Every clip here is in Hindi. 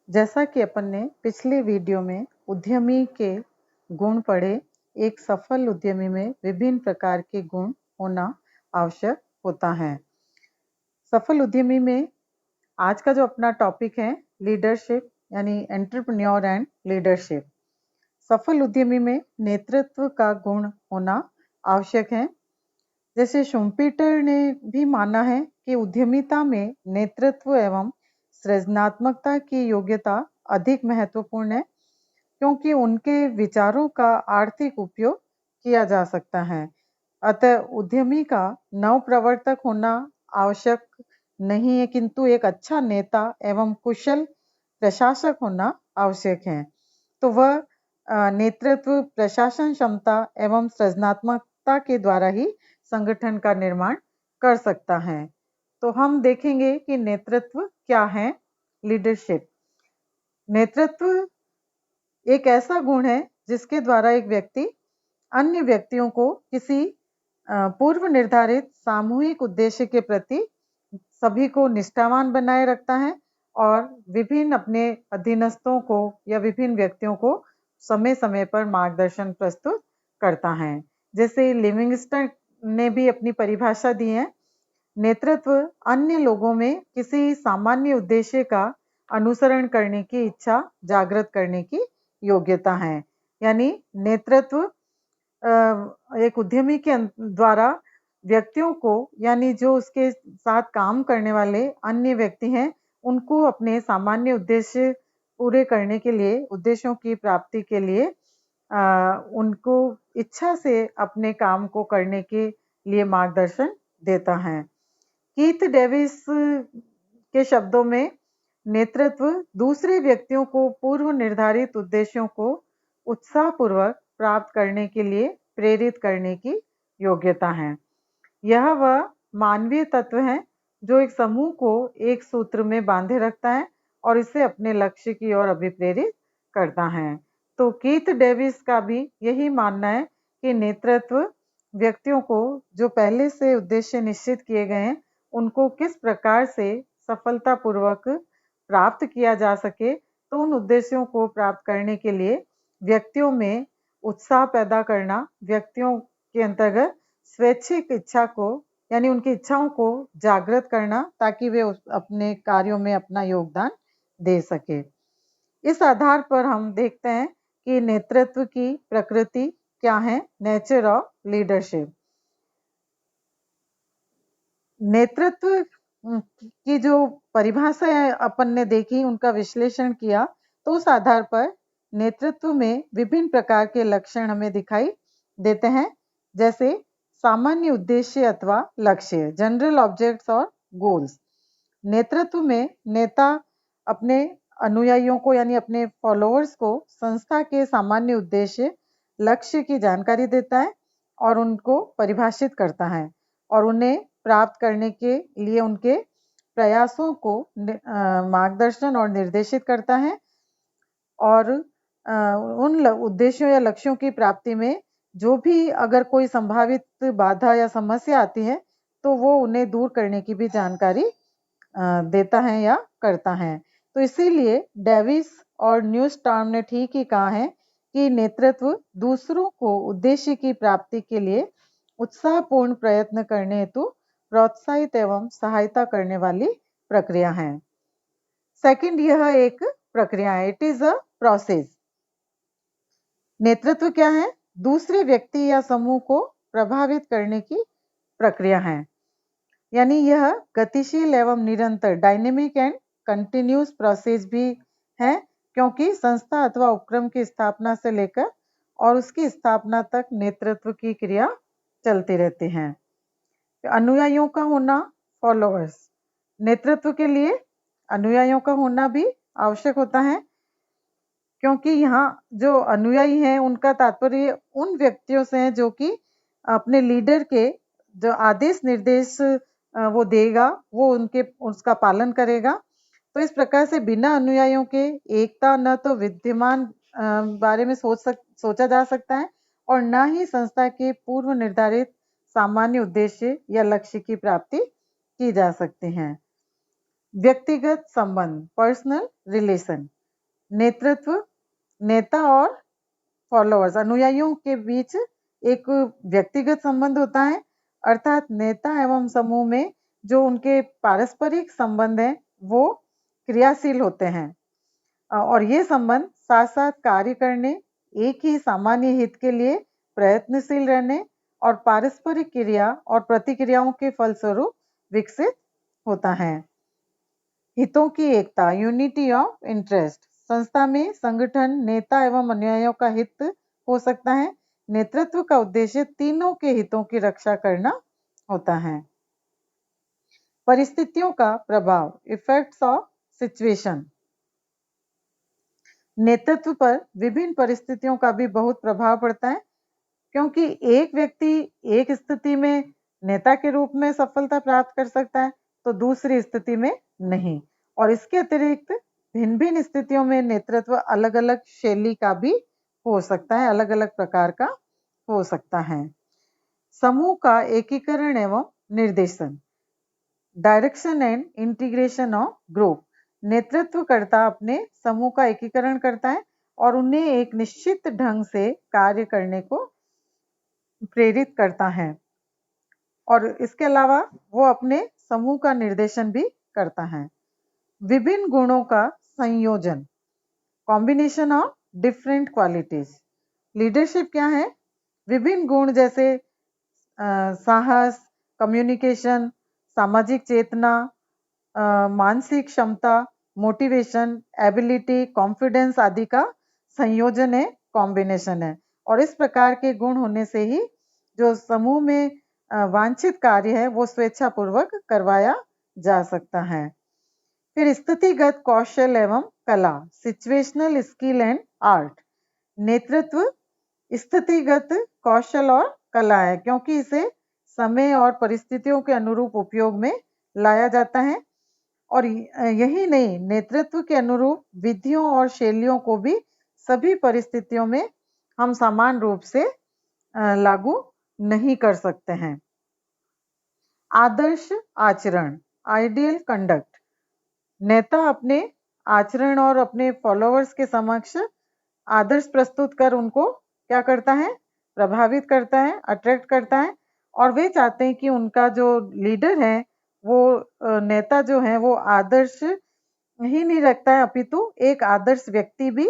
जैसा कि अपन ने पिछले वीडियो में उद्यमी के गुण पढ़े, एक सफल उद्यमी में विभिन्न प्रकार के गुण होना आवश्यक होता है। सफल उद्यमी में आज का जो अपना टॉपिक है लीडरशिप यानी एंटरप्रेन्योर एंड लीडरशिप। सफल उद्यमी में नेतृत्व का गुण होना आवश्यक है। जैसे शुम्पीटर ने भी माना है कि उद्यमिता में नेतृत्व एवं सृजनात्मकता की योग्यता अधिक महत्वपूर्ण है, क्योंकि उनके विचारों का आर्थिक उपयोग किया जा सकता है। अतः उद्यमी का नवप्रवर्तक होना आवश्यक नहीं है, किंतु एक अच्छा नेता एवं कुशल प्रशासक होना आवश्यक है। तो वह नेतृत्व, प्रशासन क्षमता एवं सृजनात्मकता के द्वारा ही संगठन का निर्माण कर सकता है। तो हम देखेंगे कि नेतृत्व क्या है। लीडरशिप, नेतृत्व एक ऐसा गुण है जिसके द्वारा एक व्यक्ति अन्य व्यक्तियों को किसी पूर्व निर्धारित सामूहिक उद्देश्य के प्रति सभी को निष्ठावान बनाए रखता है और विभिन्न अपने अधीनस्थों को या विभिन्न व्यक्तियों को समय समय पर मार्गदर्शन प्रस्तुत करता है। जैसे लिविंगस्टन ने भी अपनी परिभाषा दी है, नेतृत्व अन्य लोगों में किसी सामान्य उद्देश्य का अनुसरण करने की इच्छा जागृत करने की योग्यता है। यानी नेतृत्व एक उद्यमी के द्वारा व्यक्तियों को, यानी जो उसके साथ काम करने वाले अन्य व्यक्ति हैं, उनको अपने सामान्य उद्देश्य पूरे करने के लिए, उद्देश्यों की प्राप्ति के लिए उनको इच्छा से अपने काम को करने के लिए मार्गदर्शन देता है। कीथ डेविस के शब्दों में नेतृत्व दूसरे व्यक्तियों को पूर्व निर्धारित उद्देश्यों को उत्साहपूर्वक प्राप्त करने के लिए प्रेरित करने की योग्यता है। यह वह मानवीय तत्व है जो एक समूह को एक सूत्र में बांधे रखता है और इसे अपने लक्ष्य की ओर अभिप्रेरित करता है। तो कीथ डेविस का भी यही मानना है कि नेतृत्व व्यक्तियों को जो पहले से उद्देश्य निश्चित किए गए हैं, उनको किस प्रकार से सफलतापूर्वक प्राप्त किया जा सके, तो उन उद्देश्यों को प्राप्त करने के लिए व्यक्तियों में उत्साह पैदा करना, व्यक्तियों के अंतर्गत स्वैच्छिक इच्छा को, यानी उनकी इच्छाओं को जागृत करना, ताकि वे अपने कार्यों में अपना योगदान दे सके। इस आधार पर हम देखते हैं कि नेतृत्व की प्रकृति क्या है, नेचर ऑफ लीडरशिप। नेतृत्व की जो परिभाषा अपन ने देखी, उनका विश्लेषण किया, तो उस आधार पर नेतृत्व में विभिन्न प्रकार के लक्षण हमें दिखाई देते हैं। जैसे सामान्य उद्देश्य अथवा लक्ष्य, जनरल ऑब्जेक्ट्स और गोल्स। नेतृत्व में नेता अपने अनुयायियों को, यानी अपने फॉलोअर्स को संस्था के सामान्य उद्देश्य, लक्ष्य की जानकारी देता है और उनको परिभाषित करता है और उन्हें प्राप्त करने के लिए उनके प्रयासों को मार्गदर्शन और निर्देशित करता है। और उन उद्देश्यों या लक्ष्यों की प्राप्ति में जो भी अगर कोई संभावित बाधा या समस्या आती है, तो वो उन्हें दूर करने की भी जानकारी देता है या करता है। तो इसीलिए डेविस और न्यूस्टॉर्म ने ठीक ही कहा है कि नेतृत्व दूसरों को उद्देश्य की प्राप्ति के लिए उत्साहपूर्ण प्रयत्न करने हेतु प्रोत्साहित एवं सहायता करने वाली प्रक्रिया है। सेकंड, यह एक प्रक्रिया है, इट इज अ प्रोसेस। नेतृत्व क्या है? दूसरे व्यक्ति या समूह को प्रभावित करने की प्रक्रिया है। यानी यह गतिशील एवं निरंतर, डायनेमिक एंड कंटिन्यूस प्रोसेस भी है, क्योंकि संस्था अथवा उपक्रम की स्थापना से लेकर और उसकी स्थापना तक नेतृत्व की क्रिया चलती रहती है। अनुयायियों का होना, फॉलोअर्स, नेतृत्व के लिए अनुयायियों का होना भी आवश्यक होता है, क्योंकि यहाँ जो अनुयायी हैं उनका तात्पर्य उन व्यक्तियों से है जो कि अपने लीडर के जो आदेश निर्देश वो देगा, वो उसका पालन करेगा। तो इस प्रकार से बिना अनुयायियों के एकता न तो विद्यमान बारे में सोचा जा सकता है और न ही संस्था के पूर्व निर्धारित सामान्य उद्देश्य या लक्ष्य की प्राप्ति की जा सकती है। व्यक्तिगत संबंध, पर्सनल रिलेशन, नेतृत्व नेता और फॉलोअर्स अनुयायियों के बीच एक व्यक्तिगत संबंध होता है, अर्थात नेता एवं समूह में जो उनके पारस्परिक संबंध हैं वो क्रियाशील होते हैं और ये संबंध साथ साथ कार्य करने, एक ही सामान्य हित के लिए प्रयत्नशील रहने और पारस्परिक क्रिया और प्रतिक्रियाओं के फलस्वरूप विकसित होता है। हितों की एकता, यूनिटी ऑफ इंटरेस्ट। संस्था में संगठन, नेता एवं अनुयायियों का हित हो सकता है। नेतृत्व का उद्देश्य तीनों के हितों की रक्षा करना होता है। परिस्थितियों का प्रभाव, इफेक्ट्स ऑफ सिचुएशन। नेतृत्व पर विभिन्न परिस्थितियों का भी बहुत प्रभाव पड़ता है, क्योंकि एक व्यक्ति एक स्थिति में नेता के रूप में सफलता प्राप्त कर सकता है तो दूसरी स्थिति में नहीं, और इसके अतिरिक्त भिन्न भिन्न स्थितियों में नेतृत्व अलग अलग शैली का भी हो सकता है, अलग अलग प्रकार का हो सकता है। समूह का एकीकरण एवं निर्देशन, direction and integration of group. नेतृत्वकर्ता अपने समूह का एकीकरण करता है और उन्हें एक निश्चित ढंग से कार्य करने को प्रेरित करता है, और इसके अलावा वो अपने समूह का निर्देशन भी करता है। विभिन्न गुणों का संयोजन, combination of different qualities. Leadership क्या है? विभिन्न गुण जैसे साहस, कम्युनिकेशन, सामाजिक चेतना, मानसिक क्षमता, मोटिवेशन, एबिलिटी, कॉन्फिडेंस आदि का संयोजन है, कॉम्बिनेशन है। और इस प्रकार के गुण होने से ही जो समूह में वांछित कार्य है वो स्वेच्छापूर्वक करवाया जा सकता है। फिर स्थितिगत कौशल एवं कला, सिचुएशनल स्किल एंड आर्ट। नेतृत्व स्थितिगत कौशल और कला है, क्योंकि इसे समय और परिस्थितियों के अनुरूप उपयोग में लाया जाता है, और यही नहीं, नेतृत्व के अनुरूप विधियों और शैलियों को भी सभी परिस्थितियों में हम समान रूप से लागू नहीं कर सकते हैं। आदर्श आचरण, आइडियल कंडक्ट। नेता अपने आचरण और अपने फॉलोअर्स के समक्ष आदर्श प्रस्तुत कर उनको क्या करता है? प्रभावित करता है, अट्रैक्ट करता है, और वे चाहते हैं कि उनका जो लीडर है वो नेता जो है वो आदर्श ही नहीं रखता है, अपितु एक आदर्श व्यक्ति भी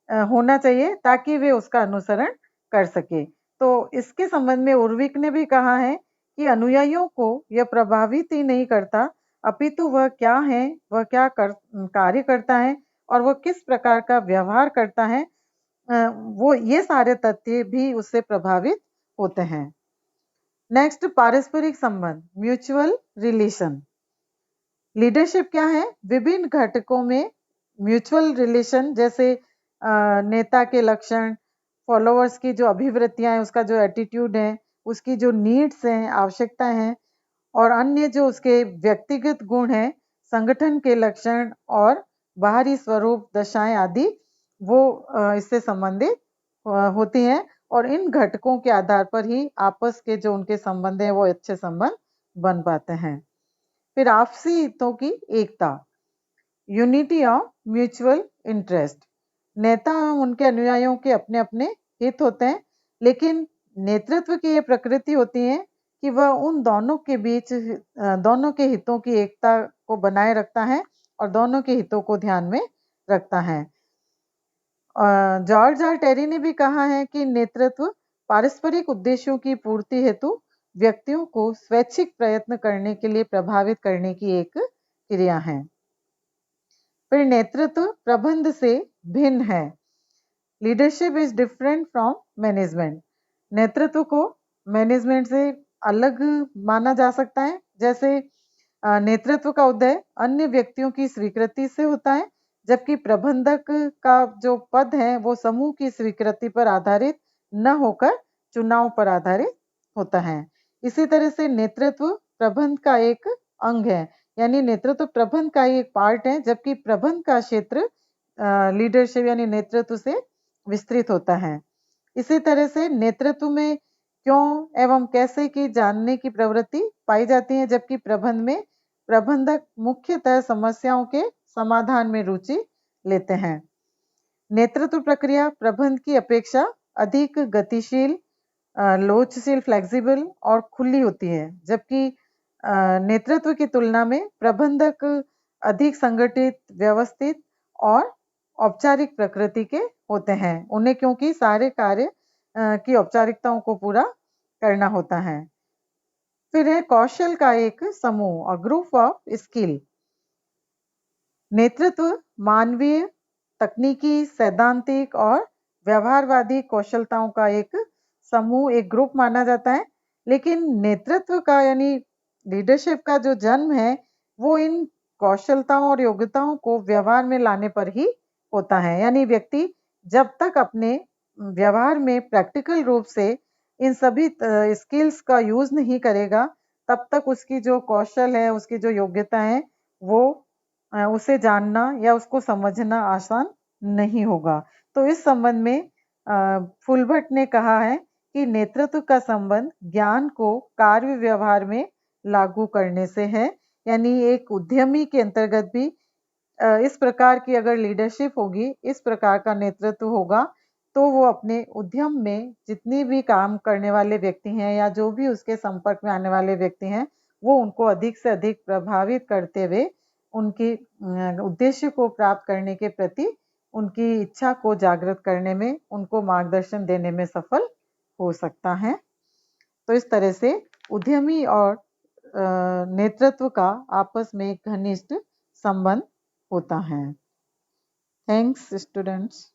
होना चाहिए ताकि वे उसका अनुसरण कर सके। तो इसके संबंध में उर्विक ने भी कहा है कि अनुयायियों को यह प्रभावित ही नहीं करता, अपितु वह क्या है, वह क्या कार्य करता है और वह किस प्रकार का व्यवहार करता है, वो ये सारे तथ्य भी उससे प्रभावित होते हैं। नेक्स्ट, पारस्परिक संबंध, म्यूचुअल रिलेशन। लीडरशिप क्या है? विभिन्न घटकों में म्यूचुअल रिलेशन, जैसे नेता के लक्षण, फॉलोअर्स की जो अभिवृत्तियां हैं, उसका जो एटीट्यूड है, उसकी जो नीड्स हैं, आवश्यकता हैं, और अन्य जो उसके व्यक्तिगत गुण हैं, संगठन के लक्षण और बाहरी स्वरूप, दशाएं आदि, वो इससे संबंधित होती हैं, और इन घटकों के आधार पर ही आपस के जो उनके संबंध हैं वो अच्छे संबंध बन पाते हैं। फिर आपसी हितों की एकता, यूनिटी ऑफ म्यूचुअल इंटरेस्ट। नेता एवं उनके अनुयायियों के अपने अपने हित होते हैं, लेकिन नेतृत्व की ये प्रकृति होती है कि वह उन दोनों के बीच दोनों के हितों की एकता को बनाए रखता है और दोनों के हितों को ध्यान में रखता है। जॉर्ज आर टेरी ने भी कहा है कि नेतृत्व पारस्परिक उद्देश्यों की पूर्ति हेतु व्यक्तियों को स्वैच्छिक प्रयत्न करने के लिए प्रभावित करने की एक क्रिया है। फिर नेतृत्व प्रबंध से भिन्न है। Leadership is different from management. नेतृत्व को मैनेजमेंट से अलग माना जा सकता है। जैसे नेतृत्व का उदय अन्य व्यक्तियों की स्वीकृति से होता है, जबकि प्रबंधक का जो पद है वो समूह की स्वीकृति पर आधारित न होकर चुनाव पर आधारित होता है। इसी तरह से नेतृत्व प्रबंध का एक अंग है, यानी नेतृत्व प्रबंध का ही एक पार्ट है, जबकि प्रबंध का क्षेत्र लीडरशिप यानी नेतृत्व से विस्तृत होता है। इसी तरह से नेतृत्व में क्यों एवं कैसे की जानने की प्रवृत्ति पाई जाती है, जबकि प्रबंध में प्रबंधक मुख्यतः समस्याओं के समाधान में रुचि लेते हैं। नेतृत्व प्रक्रिया प्रबंध की अपेक्षा अधिक गतिशील, लोचशील, फ्लेक्सिबल और खुली होती है, जबकि नेतृत्व की तुलना में प्रबंधक अधिक संगठित, व्यवस्थित और औपचारिक प्रकृति के होते हैं। उन्हें क्योंकि सारे कार्य की औपचारिकताओं को पूरा करना होता है। फिर है कौशल का एक समूह, ग्रुप ऑफ स्किल। नेतृत्व मानवीय, तकनीकी, सैद्धांतिक और व्यवहारवादी कौशलताओं का एक समूह, एक ग्रुप माना जाता है। लेकिन नेतृत्व का यानी लीडरशिप का जो जन्म है वो इन कौशलताओं और योग्यताओं को व्यवहार में लाने पर ही होता है। यानी व्यक्ति जब तक अपने व्यवहार में प्रैक्टिकल रूप से इन सभी स्किल्स का यूज नहीं करेगा, तब तक उसकी जो कौशल है, उसकी जो योग्यता है, वो उसे जानना या उसको समझना आसान नहीं होगा। तो इस संबंध में फुलबर्ट ने कहा है कि नेतृत्व का संबंध ज्ञान को कार्य व्यवहार में लागू करने से है। यानी एक उद्यमी के अंतर्गत भी इस प्रकार की अगर लीडरशिप होगी, इस प्रकार का नेतृत्व होगा, तो वो अपने उद्यम में जितनी भी काम करने वाले व्यक्ति हैं या जो भी उसके संपर्क में आने वाले व्यक्ति हैं, वो उनको अधिक से अधिक प्रभावित करते हुए उनकी उद्देश्य को प्राप्त करने के प्रति उनकी इच्छा को जागृत करने में, उनको मार्गदर्शन देने में सफल हो सकता है। तो इस तरह से उद्यमी और नेतृत्व का आपस में एक घनिष्ठ संबंध होता है। Thanks students.